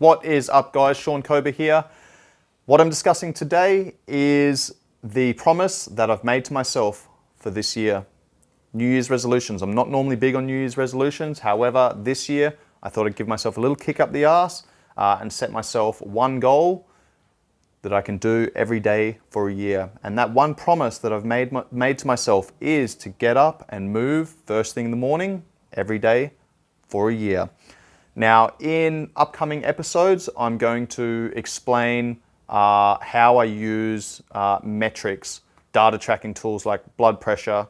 What is up, guys? Sean Kober here. What I'm discussing today is the promise that I've made to myself for this year. New Year's resolutions. I'm not normally big on New Year's resolutions. However, this year I thought I'd give myself a little kick up the arse and set myself one goal that I can do every day for a year. And that one promise that I've made to myself is to get up and move first thing in the morning every day for a year. Now, in upcoming episodes, I'm going to explain how I use metrics, data tracking tools like blood pressure,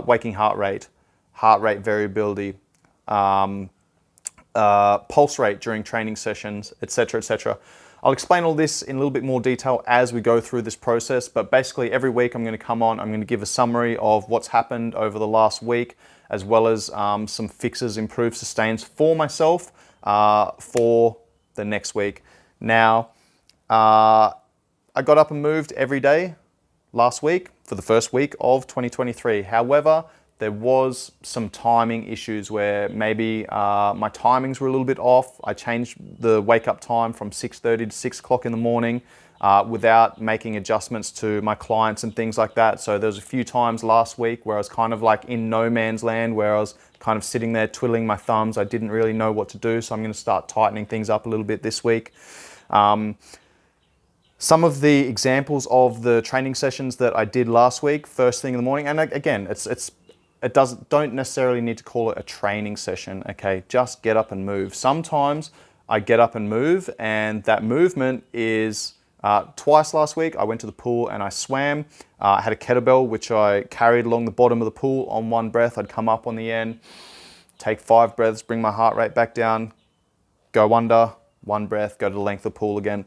waking heart rate variability, pulse rate during training sessions, etc., etc. I'll explain all this in a little bit more detail as we go through this process, but basically every week I'm going to come on, I'm going to give a summary of what's happened over the last week, as well as some fixes, improved sustains for myself for the next week. Now, I got up and moved every day last week for the first week of 2023. However, there was some timing issues where maybe my timings were a little bit off. I changed the wake up time from 6:30 to 6 o'clock in the morning without making adjustments to my clients and things like that. So there was a few times last week where I was kind of like in no man's land, where I was kind of sitting there twiddling my thumbs. I didn't really know what to do. So I'm going to start tightening things up a little bit this week. Some of the examples of the training sessions that I did last week, first thing in the morning, and again, don't necessarily need to call it a training session, okay? Just get up and move. Sometimes I get up and move, and that movement is twice last week. I went to the pool and I swam. I had a kettlebell, which I carried along the bottom of the pool on one breath. I'd come up on the end, take 5 breaths, bring my heart rate back down, go under, 1 breath, go to the length of the pool again.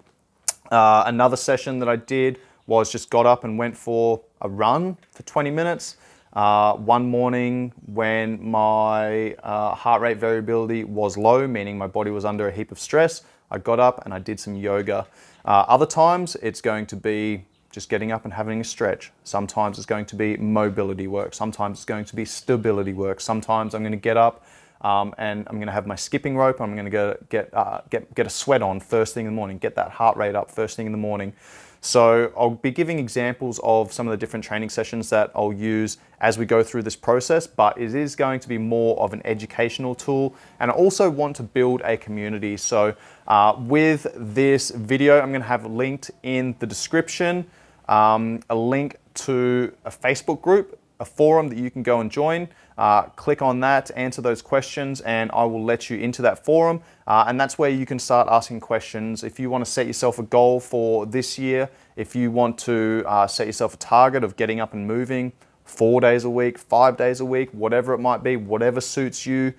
Another session that I did was just got up and went for a run for 20 minutes. One morning when my heart rate variability was low, meaning my body was under a heap of stress, I got up and I did some yoga. Other times it's going to be just getting up and having a stretch. Sometimes it's going to be mobility work. Sometimes it's going to be stability work. Sometimes I'm going to get up and I'm going to have my skipping rope. I'm going to get a sweat on first thing in the morning, get that heart rate up first thing in the morning. So I'll be giving examples of some of the different training sessions that I'll use as we go through this process, but it is going to be more of an educational tool. And I also want to build a community. So with this video, I'm going to have linked in the description, a link to a Facebook group, a forum that you can go and join. Click on that, answer those questions, and I will let you into that forum. And that's where you can start asking questions. If you want to set yourself a goal for this year, if you want to set yourself a target of getting up and moving 4 days a week, 5 days a week, whatever it might be, whatever suits you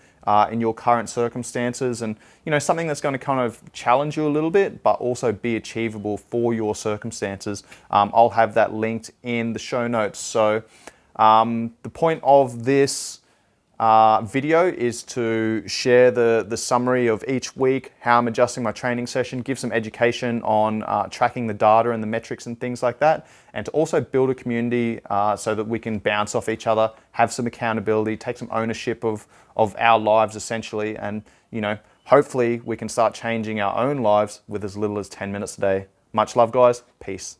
in your current circumstances, and something that's going to kind of challenge you a little bit, but also be achievable for your circumstances. I'll have that linked in the show notes. So the point of this video is to share the summary of each week, how I'm adjusting my training session, give some education on tracking the data and the metrics and things like that, and to also build a community so that we can bounce off each other, have some accountability, take some ownership of our lives essentially, and hopefully we can start changing our own lives with as little as 10 minutes a day. Much love, guys. Peace.